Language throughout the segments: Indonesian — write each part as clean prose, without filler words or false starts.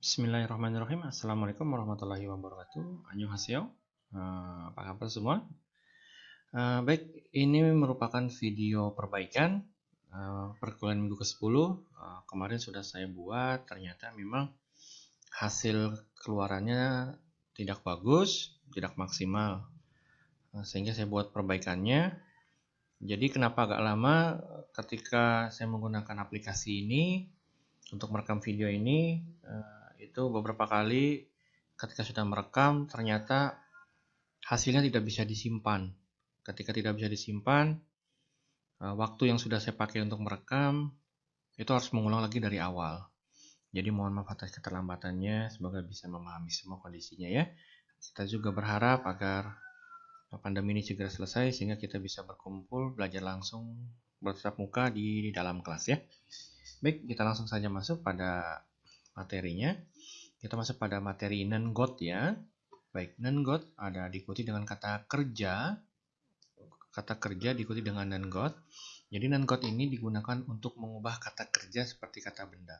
Bismillahirrahmanirrahim. Assalamualaikum warahmatullahi wabarakatuh. Annyeonghaseyo. Apa kabar semua? Baik, ini merupakan video perbaikan perkuliahan minggu ke-10. Kemarin sudah saya buat, ternyata memang hasil keluarannya tidak bagus, tidak maksimal. Sehingga saya buat perbaikannya. Jadi kenapa agak lama ketika saya menggunakan aplikasi ini untuk merekam video ini, itu beberapa kali ketika sudah merekam ternyata hasilnya tidak bisa disimpan. Ketika tidak bisa disimpan, waktu yang sudah saya pakai untuk merekam itu harus mengulang lagi dari awal. Jadi mohon maaf atas keterlambatannya, semoga bisa memahami semua kondisinya ya. Kita juga berharap agar pandemi ini segera selesai sehingga kita bisa berkumpul, belajar langsung bertatap muka di dalam kelas ya. Baik, kita langsung saja masuk pada materinya. Kita masuk pada materi non-got ya. Baik, non-got ada diikuti dengan kata kerja. Kata kerja diikuti dengan non-got. Jadi non-got ini digunakan untuk mengubah kata kerja seperti kata benda.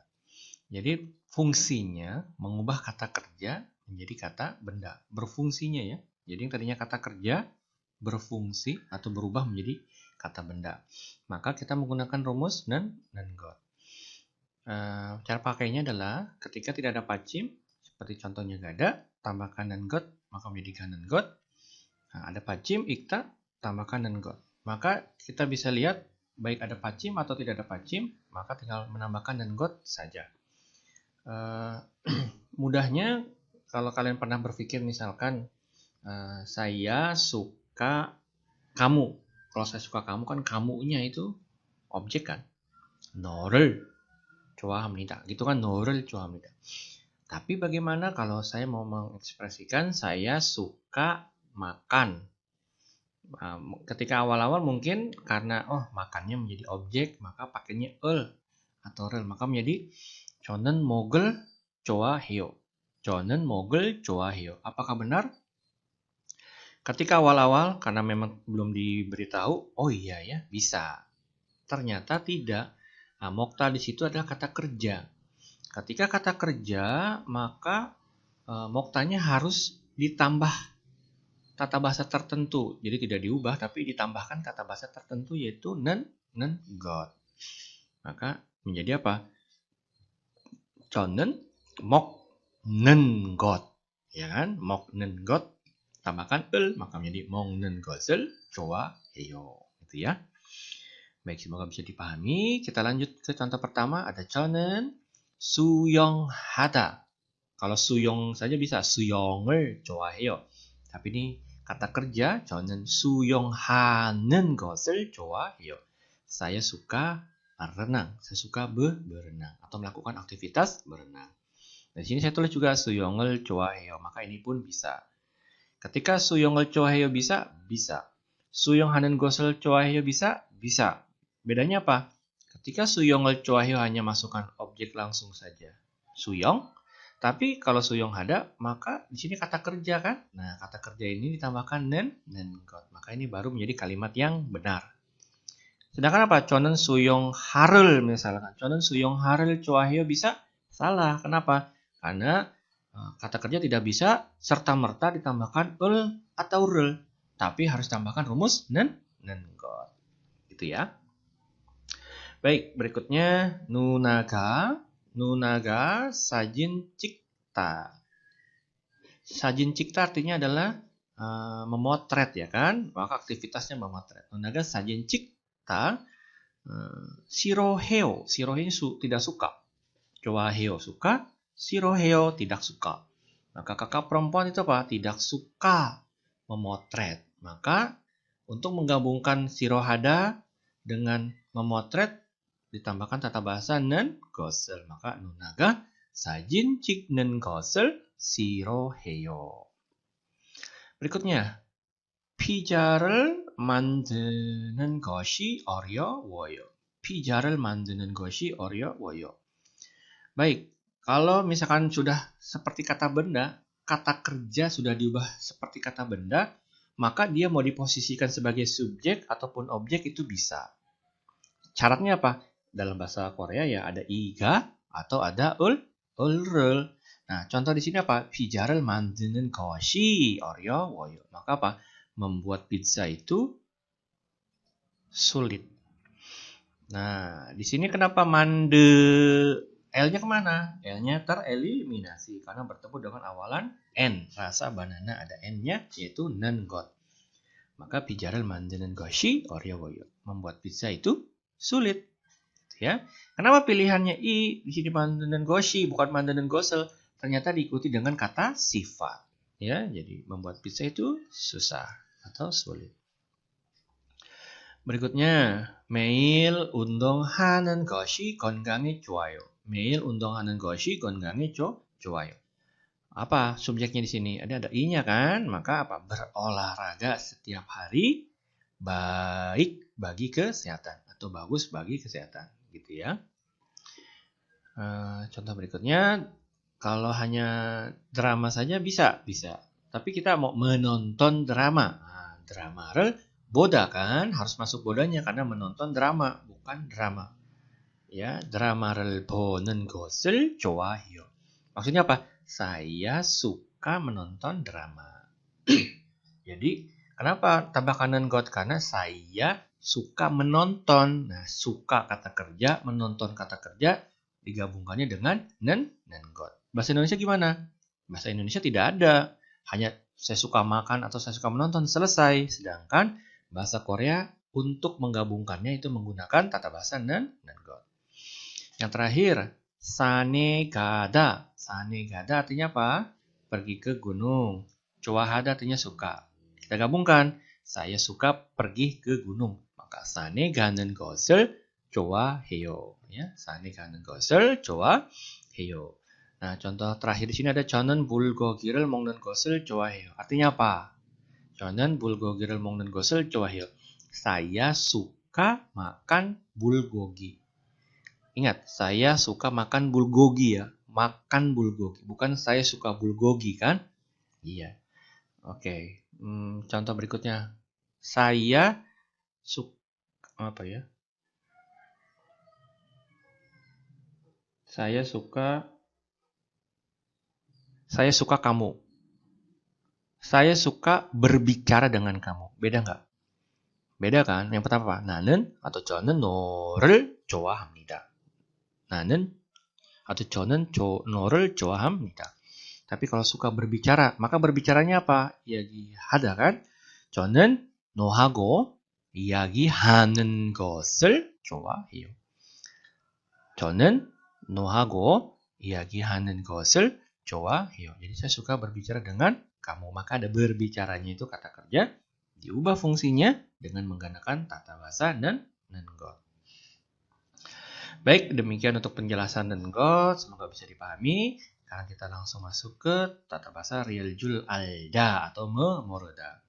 Jadi fungsinya mengubah kata kerja menjadi kata benda. Berfungsinya ya. Jadi yang tadinya kata kerja berfungsi atau berubah menjadi kata benda. Maka kita menggunakan rumus non-got. Cara pakainya adalah ketika tidak ada pacim, seperti contohnya gak ada, tambahkan non-got, maka menjadi non-got. Nah, ada pacim, ikta, tambahkan non-got. Maka kita bisa lihat baik ada pacim atau tidak ada pacim, maka tinggal menambahkan non-got saja. Mudahnya kalau kalian pernah berpikir misalkan saya suka kamu. Kalau saya suka kamu kan kamunya itu objek kan. 너를 좋아합니다. Gitu kan, 너를 좋아합니다. Tapi bagaimana kalau saya mau mengekspresikan saya suka makan? Ketika awal-awal mungkin karena makannya menjadi objek, maka pakainya atau rel, maka menjadi 저는 먹을 좋아해요. 저는 먹을 좋아해요. Apakah benar? Ketika awal-awal karena memang belum diberitahu, oh iya ya, bisa. Ternyata tidak. Nah, mokta di situ adalah kata kerja. Ketika kata kerja, maka moktanya harus ditambah tata bahasa tertentu. Jadi tidak diubah, tapi ditambahkan kata bahasa tertentu yaitu non-got. Maka menjadi apa? 저는 먹는 것. Ya kan? 먹는 것. Tambahkan maka menjadi 먹는 것을 좋아해요. Gitu ya. Baik, semoga bisa dipahami. Kita lanjut ke contoh pertama. Ada 저는 수영하다. Kalau suyong saja bisa 수영을 좋아해요. Tapi ini kata kerja. 저는 수영하는 것을 좋아해요. Saya suka renang. Saya suka berenang. Atau melakukan aktivitas berenang. Di sini saya tulis juga 수영을 좋아해요. Maka ini pun bisa. Ketika 수영을 좋아해요 bisa? Bisa. 수영하는 것을 좋아해요 bisa? Bisa. Bedanya apa? Ketika 수영을 좋아해요 hanya masukkan objek langsung saja. 수영. Tapi kalau 수영 ada, maka di sini kata kerja kan? Nah, kata kerja ini ditambahkan non-got. Maka ini baru menjadi kalimat yang benar. Sedangkan apa? 저는 수영하를 misalkan. 저는 수영하를 좋아해요 bisa? Salah. Kenapa? Karena kata kerja tidak bisa serta-merta ditambahkan atau rel. Tapi harus tambahkan rumus non-got. Gitu ya. Baik, berikutnya 누나가 사진 찍다. 사진 찍다 artinya adalah memotret ya kan? Maka aktivitasnya memotret. 누나가 사진 찍다. 싫어해요. 싫어해요 tidak suka. 좋아해요 suka. 싫어해요 tidak suka. Maka kakak perempuan itu apa? Tidak suka memotret. Maka untuk menggabungkan 싫어하다 dengan memotret ditambahkan tata bahasa non-것을. Maka 누나가 사진 찍는 것을 싫어해요. berikutnya 피자를 만드는 것이 어려워요. 피자를 만드는 것이 어려워요. Baik, kalau misalkan sudah seperti kata benda, kata kerja sudah diubah seperti kata benda, maka dia mau diposisikan sebagai subjek ataupun objek itu bisa. Syaratnya apa? Dalam bahasa Korea ya ada iga atau ada ulrel. Nah, contoh di sini apa? 피자를 만드는 것이 어려워요. Maka apa? Membuat pizza itu sulit. Nah, di sini kenapa L-nya kemana? L-nya tereliminasi karena bertemu dengan awalan N. Rasa banana ada N-nya, yaitu 는 것. Maka 피자를 만드는 것이 어려워요. Membuat pizza itu sulit. Ya. Kenapa pilihannya I di sini 만드는 것이 bukan 만드는 것을? Ternyata diikuti dengan kata sifat. Ya, jadi membuat pizza itu susah atau sulit. berikutnya, 매일 운동하는 것이 건강에 좋아요. 매일 운동하는 것이 건강에 좋아요. Apa subjeknya di sini? Ada I-nya kan? Maka apa? Berolahraga setiap hari baik bagi kesehatan atau bagus bagi kesehatan, gitu ya. Contoh berikutnya, kalau hanya drama saja bisa. Tapi kita mau menonton drama. Nah, drama를 boda kan, harus masuk bodanya karena menonton drama, bukan drama. Ya, drama를 보는 것을 좋아해요. Maksudnya apa? Saya suka menonton drama. Jadi, kenapa tambahkan got? Karena saya suka menonton. Nah, suka kata kerja, menonton kata kerja, digabungkannya dengan nen got. Bahasa Indonesia gimana? Bahasa Indonesia tidak ada. Hanya saya suka makan atau saya suka menonton, selesai. Sedangkan bahasa Korea untuk menggabungkannya itu menggunakan tata bahasa nen got. Yang terakhir, 산에 가다. 산에 가다 artinya apa? Pergi ke gunung. 좋아하다 artinya suka. Kita gabungkan. Saya suka pergi ke gunung. Maka 산에 가는 것을 좋아해요. Ya, 산에 가는 것을 좋아해요. Nah, contoh terakhir di sini ada 저는 불고기를 먹는 것을 좋아해요. Artinya apa? 저는 불고기를 먹는 것을 좋아해요. Saya suka makan bulgogi. Ingat, saya suka makan bulgogi ya. Makan bulgogi. Bukan saya suka bulgogi kan? Iya. Oke. Contoh berikutnya. Saya suka apa ya? Saya suka kamu. Saya suka berbicara dengan kamu. Beda nggak? Beda kan? Yang pertama apa? 나는 atau 저는 너를 좋아합니다. 나는 atau 저는 너를 좋아합니다. Tapi kalau suka berbicara, maka berbicaranya apa? 이야기하다 kan? 저는 너하고 이야기하는 것을 좋아해요. 저는 너하고 이야기하는 것을 좋아해요. Jadi saya suka berbicara dengan kamu. Maka ada berbicaranya itu kata kerja. Diubah fungsinya dengan menggunakan tata bahasa nen got. Baik, demikian untuk penjelasan nen got. Semoga bisa dipahami. Sekarang kita langsung masuk ke tata bahasa riljul alda atau memoroda.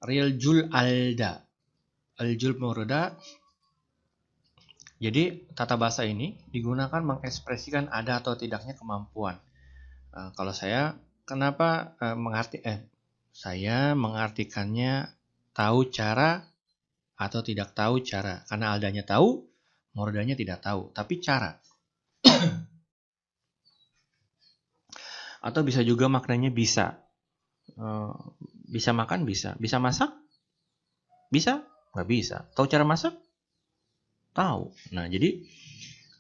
Riljul alda. Riljul memoroda. Jadi tata bahasa ini digunakan mengekspresikan ada atau tidaknya kemampuan. Kalau saya, kenapa saya mengartikannya tahu cara atau tidak tahu cara. Karena aldanya tahu, morodanya tidak tahu, tapi cara. Atau bisa juga maknanya bisa. Bisa makan, bisa. Bisa masak? Bisa? Nggak bisa. Tahu cara masak? Tahu. Nah, jadi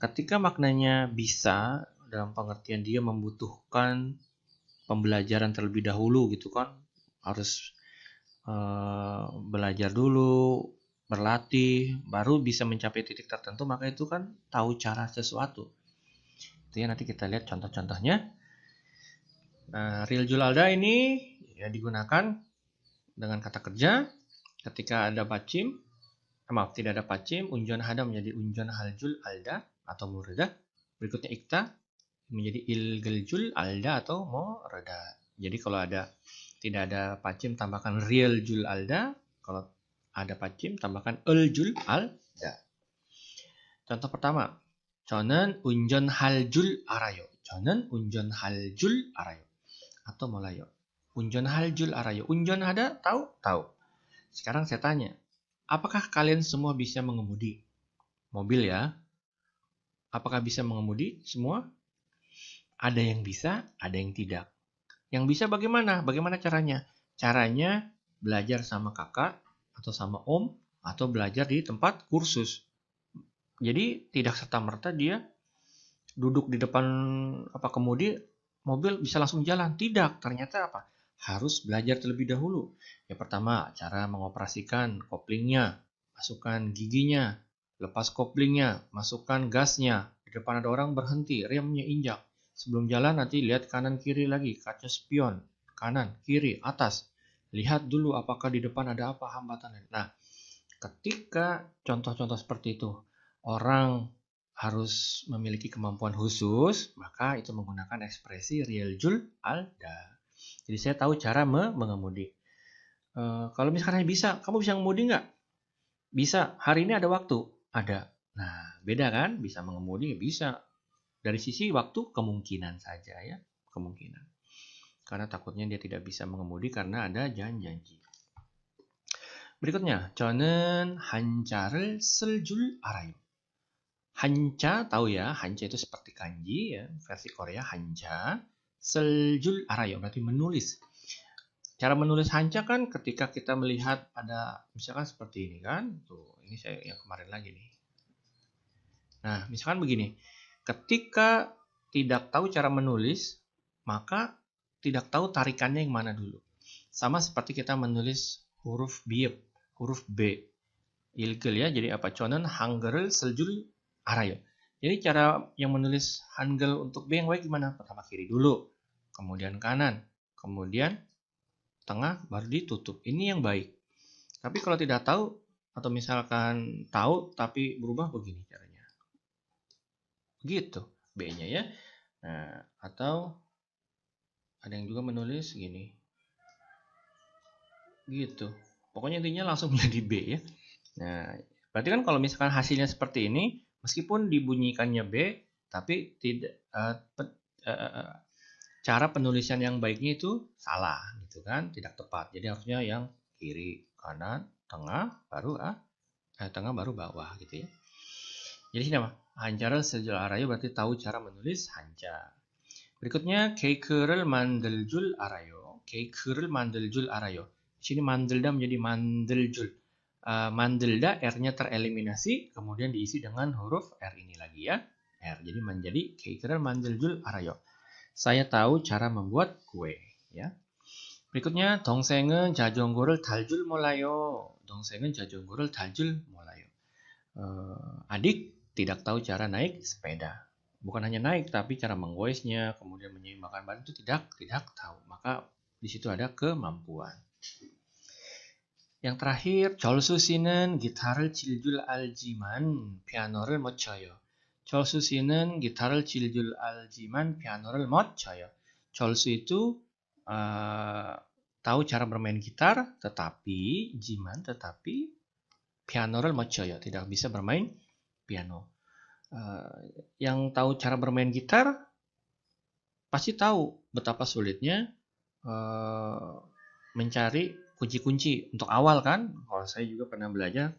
ketika maknanya bisa, dalam pengertian dia membutuhkan pembelajaran terlebih dahulu gitu kan. Harus belajar dulu, berlatih, baru bisa mencapai titik tertentu, maka itu kan tahu cara sesuatu. Itu ya, nanti kita lihat contoh-contohnya. Riljul alda ini ya digunakan dengan kata kerja ketika ada pacim, tidak ada pacim, unjon hada menjadi unjon haljul alda atau murda. Berikutnya ikta menjadi ilgeljul alda atau morda. Jadi kalau tidak ada pacim tambahkan riljul alda, kalau ada pacim tambahkan uljul alda. Contoh pertama, 저는 운전할 줄 알아요. 저는 운전할 줄 알아요. Atau 몰라요. 운전할 줄 알아요. 운전하다 tahu? Tahu. Sekarang saya tanya, apakah kalian semua bisa mengemudi mobil ya? Apakah bisa mengemudi semua? Ada yang bisa, ada yang tidak. Yang bisa bagaimana? Bagaimana caranya? Caranya belajar sama kakak atau sama om atau belajar di tempat kursus. Jadi tidak serta-merta dia duduk di depan kemudi mobil bisa langsung jalan. Tidak, ternyata apa? Harus belajar terlebih dahulu. Yang pertama, cara mengoperasikan koplingnya, masukkan giginya, lepas koplingnya, masukkan gasnya. Di depan ada orang berhenti, remnya injak. Sebelum jalan nanti lihat kanan kiri lagi, kaca spion, kanan, kiri, atas. Lihat dulu apakah di depan ada apa hambatan. Nah, ketika contoh-contoh seperti itu, orang harus memiliki kemampuan khusus, maka itu menggunakan ekspresi real jul alda. Jadi saya tahu cara mengemudi. Kalau misalkan bisa, kamu bisa mengemudi nggak? Bisa. Hari ini ada waktu? Ada. Nah, beda kan? Bisa mengemudi, bisa. Dari sisi waktu kemungkinan saja ya, kemungkinan. Karena takutnya dia tidak bisa mengemudi karena ada janji. berikutnya, 저는 한자를 쓸 줄 알아요. 한자 tahu ya, 한자 itu seperti kanji ya, versi Korea 한자. 쓸 줄 알아요 berarti menulis. Cara menulis 한자 kan ketika kita melihat ada misalkan seperti ini kan. Tuh, ini saya yang kemarin lagi nih. Nah, misalkan begini. Ketika tidak tahu cara menulis, maka tidak tahu tarikannya yang mana dulu. Sama seperti kita menulis huruf bieb, huruf B. Ilgel ya, jadi apa? 저는 한글을 쓸 줄 알아요. Jadi cara yang menulis Hangul untuk B yang baik gimana? Pertama kiri dulu, kemudian kanan, kemudian tengah, baru ditutup. Ini yang baik. Tapi kalau tidak tahu, atau misalkan tahu tapi berubah begini caranya. Gitu B-nya ya. Nah, atau ada yang juga menulis gini. Gitu. Pokoknya intinya langsung menjadi B ya. Nah, berarti kan kalau misalkan hasilnya seperti ini, meskipun dibunyikannya B, tapi tidak cara penulisan yang baiknya itu salah, gitu kan? Tidak tepat. Jadi harusnya yang kiri, kanan, tengah, tengah baru bawah, gitu ya. Jadi sini apa? 한자를 쓸 줄 알아요 berarti tahu cara menulis 한자. berikutnya 케이크를 만들 줄 알아요. 케이크를 만들 줄 알아요. Di sini 만들다 menjadi 만들 줄. 만들다 R-nya tereliminasi, kemudian diisi dengan huruf R ini lagi ya. R. Jadi menjadi 케이크를 만들 줄 알아요. Saya tahu cara membuat kue ya. berikutnya 동생은 자전거를 탈 줄 몰라요. 동생은 자전거를 탈 줄 몰라요. Adik tidak tahu cara naik sepeda. Bukan hanya naik, tapi cara menggoesnya, kemudian menyeimbangkan badan itu tidak tahu. Maka di situ ada kemampuan. Yang terakhir, 절수 씨는 기타를 칠 줄 알지만 피아노를 못 쳐요. 절수 씨는 기타를 칠 줄 알지만 피아노를 못 쳐요. 절수 itu tahu cara bermain gitar, tetapi piano를 못 쳐요. Tidak bisa bermain piano. Yang tahu cara bermain gitar pasti tahu betapa sulitnya mencari kunci-kunci untuk awal kan. Kalau saya juga pernah belajar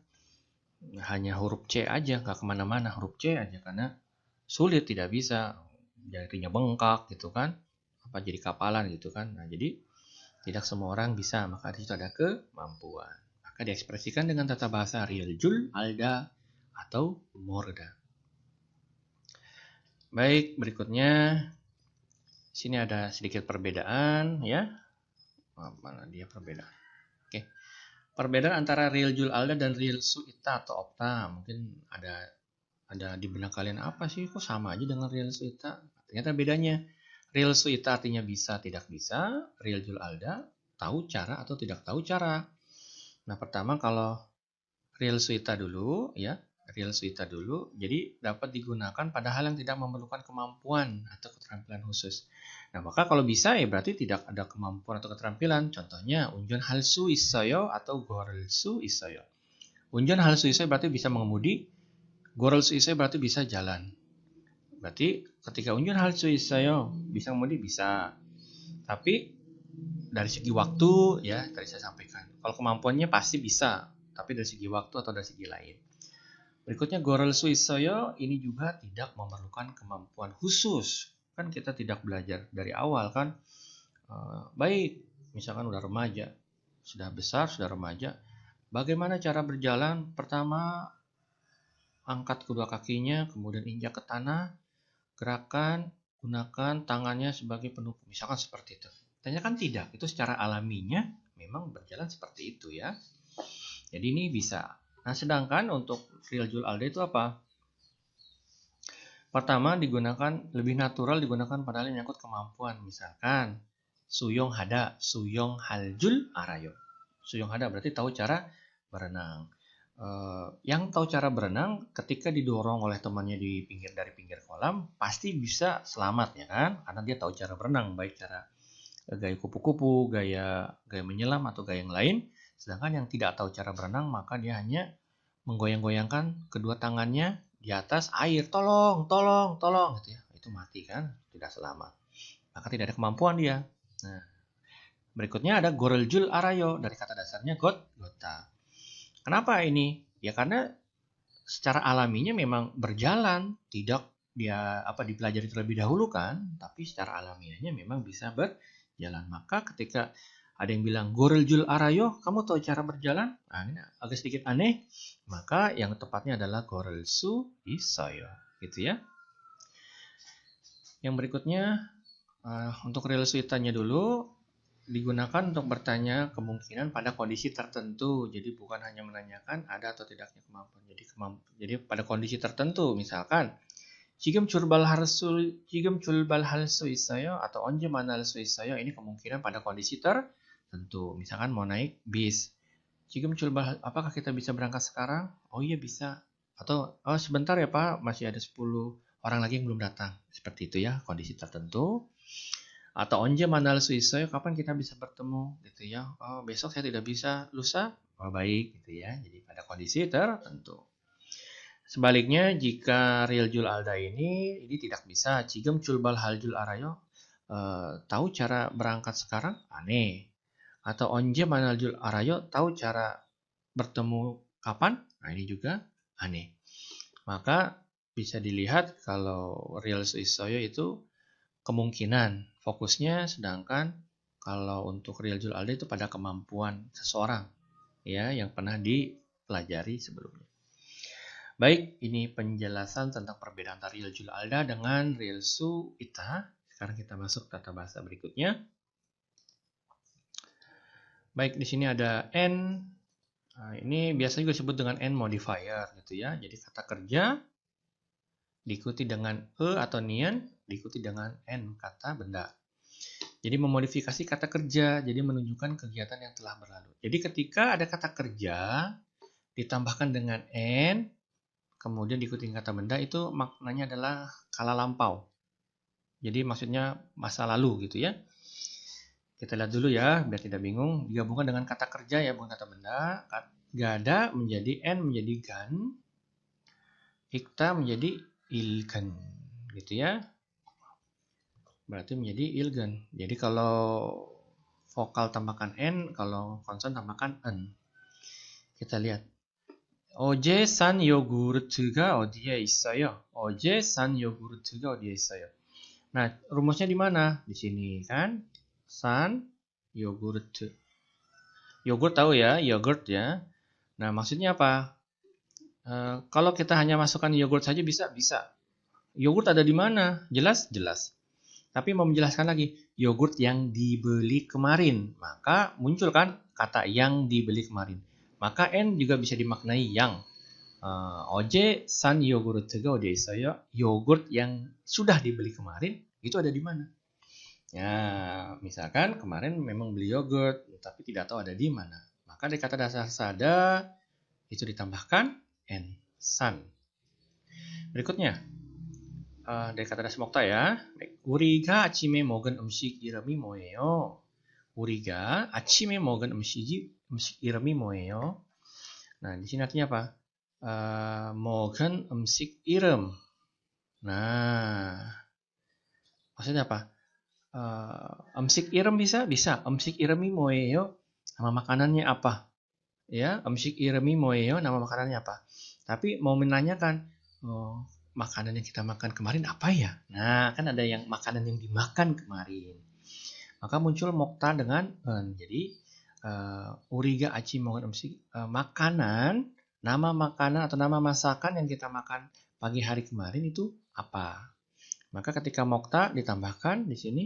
hanya huruf C aja, nggak kemana-mana, huruf C aja karena sulit, tidak bisa, jarinya bengkak gitu kan, apa jadi kapalan gitu kan. Nah, jadi tidak semua orang bisa, maka di situ ada kemampuan. Maka diekspresikan dengan tata bahasa real jul, alda, atau morda. Baik, berikutnya sini ada sedikit perbedaan ya. Mana dia perbedaan? Oke. Perbedaan antara real jul alda dan real su ita atau opta. Mungkin ada di benak kalian apa sih? Kok sama aja dengan real su ita? Ternyata bedanya. Real su ita artinya bisa, tidak bisa. Real jul alda tahu cara atau tidak tahu cara. Nah, pertama kalau real su ita dulu ya. Real su ita dulu, jadi dapat digunakan pada hal yang tidak memerlukan kemampuan atau keterampilan khusus. Nah, maka kalau bisa ya berarti tidak ada kemampuan atau keterampilan. Contohnya, unjun halsu 있어요 atau gorelsu 있어요. Unjun halsu 있어요 berarti bisa mengemudi, gorelsu 있어요 berarti bisa jalan. Berarti ketika unjun halsu 있어요 bisa mengemudi, bisa. Tapi dari segi waktu ya tadi saya sampaikan. Kalau kemampuannya pasti bisa, tapi dari segi waktu atau dari segi lain. Berikutnya gorelsu 있어요 ini juga tidak memerlukan kemampuan khusus. Kan kita tidak belajar dari awal kan. Baik, misalkan udah remaja, sudah besar, sudah remaja. Bagaimana cara berjalan? Pertama, angkat kedua kakinya, kemudian injak ke tanah, gerakan, gunakan tangannya sebagai pendukung. Misalkan seperti itu. Ternyata kan tidak, itu secara alaminya memang berjalan seperti itu ya. Jadi ini bisa. Nah, sedangkan untuk real jul alda itu apa? Pertama, lebih natural digunakan pada hal yang menyangkut kemampuan. Misalkan, suyong hada, suyong haljul arayo. Suyong hada berarti tahu cara berenang. Yang tahu cara berenang ketika didorong oleh temannya dari pinggir kolam, pasti bisa selamat ya kan? Karena dia tahu cara berenang, baik cara gaya kupu-kupu, gaya menyelam atau gaya yang lain. Sedangkan yang tidak tahu cara berenang, maka dia hanya menggoyang-goyangkan kedua tangannya di atas air, tolong gitu ya. Itu mati kan, tidak selamat. Maka tidak ada kemampuan dia. Nah, berikutnya ada goreljul arayo, dari kata dasarnya gota. Kenapa ini? Ya karena secara alaminya memang berjalan, tidak dia dipelajari terlebih dahulu kan, tapi secara alamiahnya memang bisa berjalan. Maka ketika ada yang bilang goreljul arayo, kamu tahu cara berjalan? Nah, ini agak sedikit aneh. Maka yang tepatnya adalah gorelsu isoyo, gitu ya. Yang berikutnya untuk relsu tanya dulu, digunakan untuk bertanya kemungkinan pada kondisi tertentu. Jadi bukan hanya menanyakan ada atau tidaknya kemampuan. Jadi pada kondisi tertentu, misalkan 지금 출발할 수 있어요 atau 언제 만날 수 있어요. Ini kemungkinan pada kondisi tertentu. Misalkan mau naik bis. Apakah kita bisa berangkat sekarang? Oh iya bisa. Atau sebentar ya Pak, masih ada 10 orang lagi yang belum datang. Seperti itu ya, kondisi tertentu. Atau onje manal suisoy, kapan kita bisa bertemu gitu ya. Oh, besok saya tidak bisa, lusa? Oh, baik gitu ya. Jadi pada kondisi tertentu. Sebaliknya jika real jul alda ini tidak bisa. Cigem culbal hal jul arayo, tahu cara berangkat sekarang? Aneh. Atau onje manal jul arayo, tahu cara bertemu kapan? Nah, ini juga aneh. Maka bisa dilihat kalau real suisoyo itu kemungkinan fokusnya, sedangkan kalau untuk real jul alda itu pada kemampuan seseorang ya yang pernah dipelajari sebelumnya. Baik, ini penjelasan tentang perbedaan antara real jul alda dengan real su ita. Sekarang kita masuk tata bahasa berikutnya. Baik, di sini ada n. Nah, ini biasanya juga disebut dengan n modifier gitu ya. Jadi kata kerja diikuti dengan atau nian, diikuti dengan n kata benda. Jadi memodifikasi kata kerja, jadi menunjukkan kegiatan yang telah berlalu. Jadi ketika ada kata kerja ditambahkan dengan n, kemudian diikuti kata benda, itu maknanya adalah kala lampau. Jadi maksudnya masa lalu gitu ya. Kita lihat dulu ya, biar tidak bingung. Digabungkan dengan kata kerja ya, bukan kata benda. Gada menjadi n menjadi gan, ikta menjadi ilgan, gitu ya. Berarti menjadi ilgan. Jadi kalau vokal tambahkan n, kalau konson tambahkan n. Kita lihat. 어제 산 요구르트가 어디에 있어요? 어제 산 요구르트가 어디에 있어요? Nah, rumusnya di mana? Di sini kan. San yogurt. Yogurt tahu ya, yogurt ya. Nah, maksudnya apa? Kalau kita hanya masukkan yogurt saja bisa? Bisa. Yogurt ada di mana? Jelas? Jelas. Tapi mau menjelaskan lagi, yogurt yang dibeli kemarin. Maka muncul kan kata yang dibeli kemarin. Maka N juga bisa dimaknai yang. 어제 산 요구르트가 어디에 있어요? Yogurt yang sudah dibeli kemarin, itu ada di mana? Ya, misalkan kemarin memang beli yogurt, tapi tidak tahu ada di mana. Maka dari kata dasar sada, itu ditambahkan N, san. Berikutnya, dari kata dasar mokta ya. 우리가 아침에 먹은 음식 이름이 뭐예요? 우리가 아침에 먹은 음식 이름이 뭐예요? Nah, di sini artinya apa? 먹은 음식 이름. Nah, maksudnya apa? 음식 이름 bisa? Bisa. 음식 이름이 뭐예요? Nama makanannya apa? Ya, 음식 이름이 뭐예요? Nama makanannya apa? Tapi mau menanyakan, makanan yang kita makan kemarin apa ya? Nah, kan ada yang makanan yang dimakan kemarin. Maka muncul mokta dengan en. Jadi uriga aci mongan makanan, nama makanan atau nama masakan yang kita makan pagi hari kemarin itu apa? Maka ketika mokta ditambahkan di sini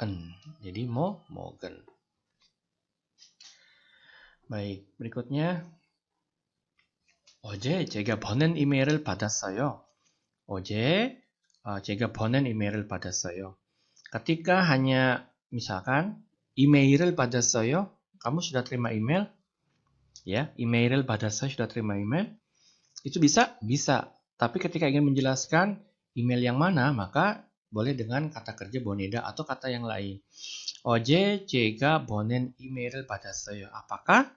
en. Jadi mogen. Baik, berikutnya 어제 제가 보낸 이메일을 받았어요. 어제 제가 보낸 이메일을 받았어요. Ketika hanya misalkan email을 받았어요, kamu sudah terima email? Ya, email을 받았어요, sudah terima email? Itu bisa? Bisa. Tapi ketika ingin menjelaskan email yang mana, maka boleh dengan kata kerja boneda atau kata yang lain. 어제 제가 보낸 이메일을 받았어요. Apakah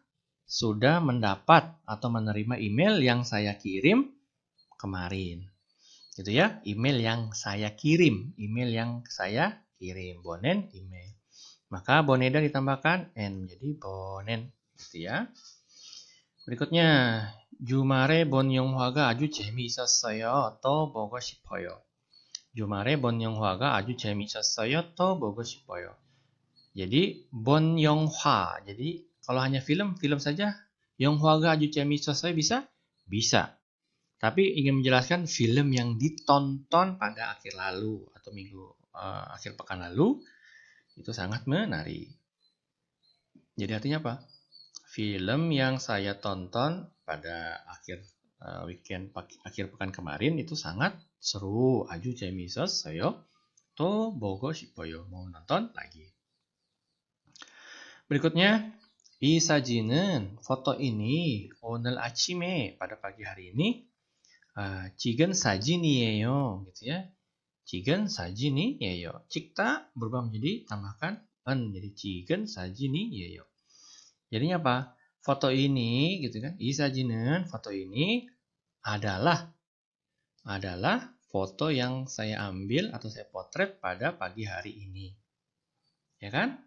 sudah mendapat atau menerima email yang saya kirim kemarin? Gitu ya, email yang saya kirim, bonen email. Maka boneda ditambahkan n menjadi bonen, gitu ya. Berikutnya, 주말에 본 영화가 아주 재미있었어요. 또 보고 싶어요. 주말에 본 영화가 아주 재미있었어요. 또 보고 싶어요. Jadi 본 영화. Jadi kalau hanya film saja. 영화가 아주 재미있었어요 bisa? Bisa. Tapi ingin menjelaskan film yang ditonton pada akhir lalu atau akhir pekan lalu itu sangat menarik. Jadi artinya apa? Film yang saya tonton pada akhir akhir pekan kemarin itu sangat seru. 아주 재미있었어요. 또 보고 싶어요. Mau nonton lagi. Berikutnya, 이 사진은 foto ini 오늘 아침에 pada pagi hari ini 찍은 사진이에요. gitu ya. 찍은 사진이에요. 찍다 berubah menjadi tambahkan en jadi 찍은 사진이에요. Jadinya apa? Foto ini gitu kan. 이 사진은 foto ini adalah foto yang saya ambil atau saya potret pada pagi hari ini. Ya kan?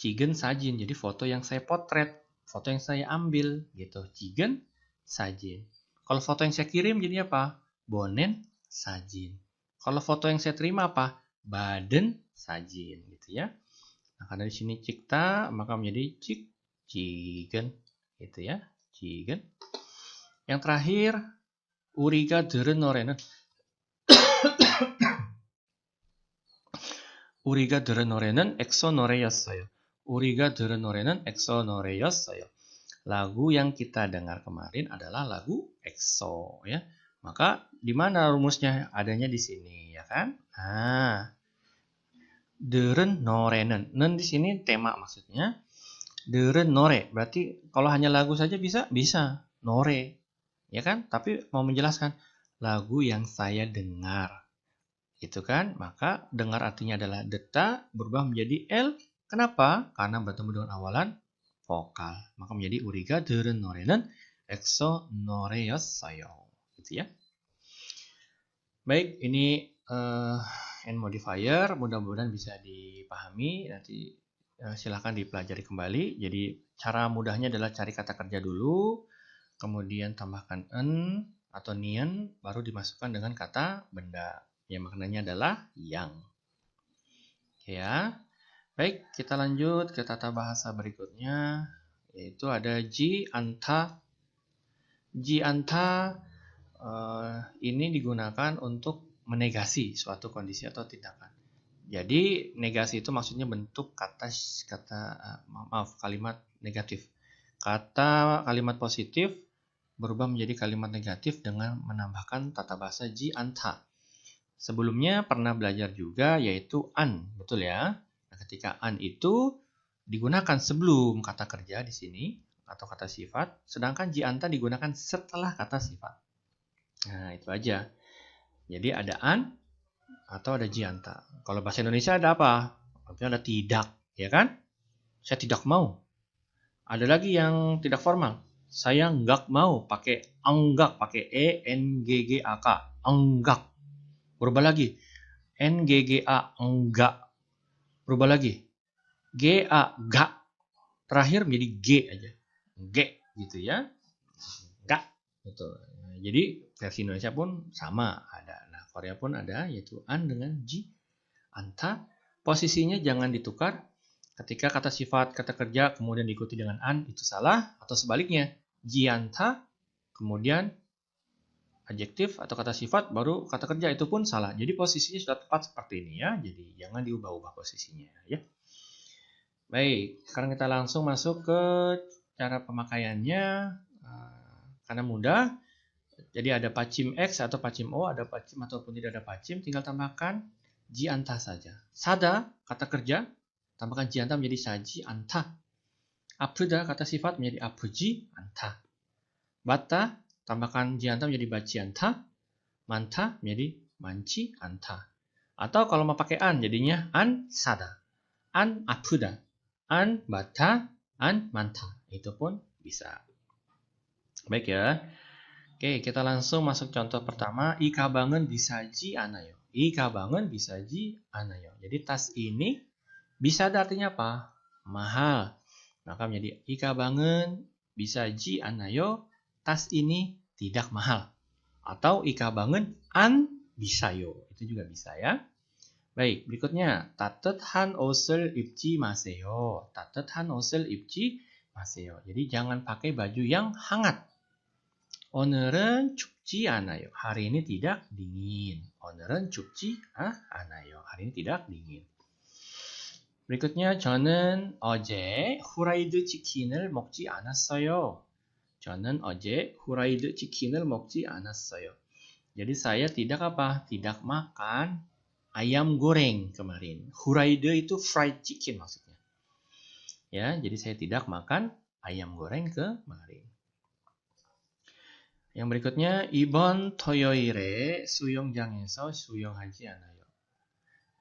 찍은 사진 jadi foto yang saya potret, foto yang saya ambil gitu. 찍은 사진. Kalau foto yang saya kirim jadi apa? 보낸 사진. Kalau foto yang saya terima apa? 받은 사진 gitu ya. Nah, karena di sini cikta maka menjadi 찍은 gitu ya. 찍은. Yang terakhir 우리가 들은 노래는 우리가 들은 노래는 엑소 노래였어요. 우리가 들은 노래는 엑소 노래였어요. Lagu yang kita dengar kemarin adalah lagu EXO ya. Maka di mana rumusnya? Adanya di sini ya kan? Nah, 들은 노래는 nen di sini tema maksudnya. 들은 노래 berarti kalau hanya lagu saja bisa 노래 ya kan? Tapi mau menjelaskan lagu yang saya dengar. Itu kan? Maka dengar artinya adalah deta berubah menjadi L. Kenapa? Karena bertemu dengan awalan vokal. Maka menjadi 우리가 들은 노래는 엑소 노래였어요. Gitu ya. Baik, ini end modifier. Mudah-mudahan bisa dipahami. Nanti silahkan dipelajari kembali. Jadi cara mudahnya adalah cari kata kerja dulu. Kemudian tambahkan en atau nien. Baru dimasukkan dengan kata benda. Yang maknanya adalah yang. Ya. Baik, kita lanjut ke tata bahasa berikutnya, yaitu ada ji anta. Ji anta ini digunakan untuk menegasi suatu kondisi atau tindakan. Jadi negasi itu maksudnya bentuk kalimat negatif. Kalimat positif berubah menjadi kalimat negatif dengan menambahkan tata bahasa ji anta. Sebelumnya pernah belajar juga yaitu an, betul ya? Nah, ketika an itu digunakan sebelum kata kerja di sini atau kata sifat, sedangkan ji anta digunakan setelah kata sifat. Nah, itu aja. Jadi ada an atau ada ji anta. Kalau bahasa Indonesia ada apa? Artinya ada tidak, ya kan? Saya tidak mau. Ada lagi yang tidak formal. Saya enggak mau pakai enggak, pakai enggak, enggak. Berubah lagi. Ngga enggak. Berubah lagi. Ga gak. Terakhir menjadi g aja. G gitu ya. Gak. Betul. Jadi versi Indonesia pun sama ada. Nah, Korea pun ada, yaitu an dengan ji, anta. Posisinya jangan ditukar. Ketika kata sifat, kata kerja, kemudian diikuti dengan an, itu salah. Atau sebaliknya, ji anta, kemudian adjektif atau kata sifat, baru kata kerja, itu pun salah. Jadi posisinya sudah tepat seperti ini ya. Jadi jangan diubah-ubah posisinya ya. Baik, sekarang kita langsung masuk ke cara pemakaiannya. Karena mudah. Jadi ada pacim X atau pacim O, ada pacim ataupun tidak ada pacim, tinggal tambahkan ji anta saja. Sada, kata kerja, tambahkan ji anta menjadi saji anta. Apuda, kata sifat, menjadi apuji anta. Bata, tambahkan ji anta menjadi baci anta. Manta menjadi manci anta. Atau kalau mau pakai an, jadinya an sada, an apuda, an bata, an manta. Itu pun bisa. Baik ya. Oke, kita langsung masuk contoh pertama. Ika bangun bisaji anayo. Ika bangun bisaji anayo. Jadi tas ini bisa ada artinya apa? Mahal. Maka menjadi ika bangun bisaji anayo. Tas ini tidak mahal. Atau ika bangun an bisayo. Itu juga bisa ya. Baik, berikutnya. 따뜻한 옷을 입지 마세요. 따뜻한 옷을 입지 마세요. Jadi jangan pakai baju yang hangat. 오늘은 춥지 않아요. Hari ini tidak dingin. 오늘은 춥지 않아요. Hari ini tidak dingin. berikutnya, 저는 어제 후라이드 치킨을 먹지 않았어요. 저는 어제 후라이드 치킨을 먹지 않았어요. Jadi saya tidak apa? Tidak makan ayam goreng kemarin. Huraide itu fried chicken maksudnya. Ya, jadi saya tidak makan ayam goreng kemarin. Yang berikutnya, 이번 토요일에 수영장에서 수영하지 않아요.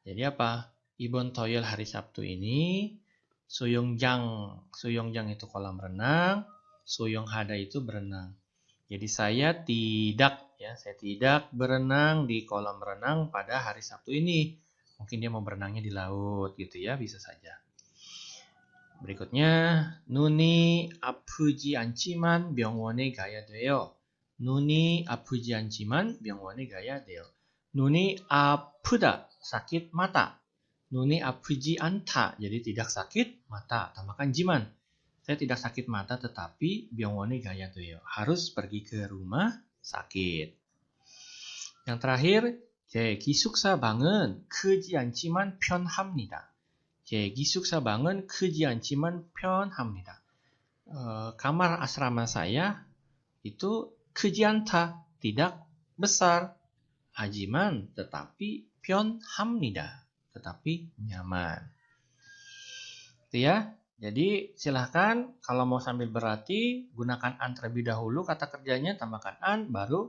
Jadi apa? 이번 토요일 hari Sabtu ini, 수영장 itu kolam renang, 수영하다 itu berenang. Jadi saya tidak berenang di kolam renang pada hari Sabtu ini. Mungkin dia mau berenangnya di laut gitu ya, bisa saja. berikutnya, 눈이 아프지 않지만 병원에 가야 돼요. 눈이 아프지 않지만 병원에 가야 돼요. 눈이 아프다, sakit mata. 눈이 아프지 않다, jadi tidak sakit mata. Tambahkan jiman. Saya tidak sakit mata tetapi 병원에 가야 돼요. Harus pergi ke rumah sakit. yang terakhir, 제 기숙사 방은 크지 않지만 편합니다. 제 기숙사 방은 크지 않지만 편합니다. kamar asrama saya itu 크지 않다, tidak besar. 하지만, tetapi 편합니다, tetapi nyaman. Itu ya. Jadi silahkan kalau mau sambil berarti gunakan an terlebih dahulu kata kerjanya, tambahkan an, baru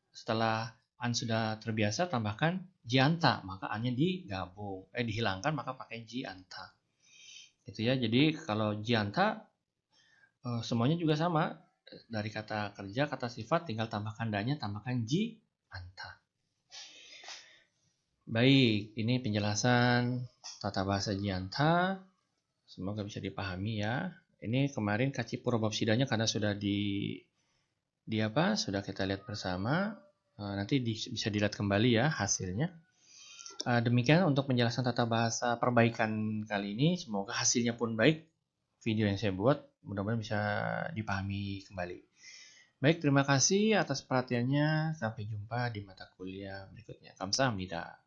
setelah an sudah terbiasa tambahkan ji anta, maka an-nya dihilangkan, maka pakai ji anta. Itu ya. Jadi kalau ji anta semuanya juga sama. Dari kata kerja, kata sifat, tinggal tambahkan da-nya, tambahkan ji anta. Baik, ini penjelasan tata bahasa ji anta. Semoga bisa dipahami ya. Ini kemarin kacipur bab sidanya karena sudah sudah kita lihat bersama. Nanti bisa dilihat kembali ya hasilnya. Demikian untuk penjelasan tata bahasa perbaikan kali ini. Semoga hasilnya pun baik. Video yang saya buat mudah-mudahan bisa dipahami kembali. Baik, terima kasih atas perhatiannya. Sampai jumpa di mata kuliah berikutnya. Kamsahamnida.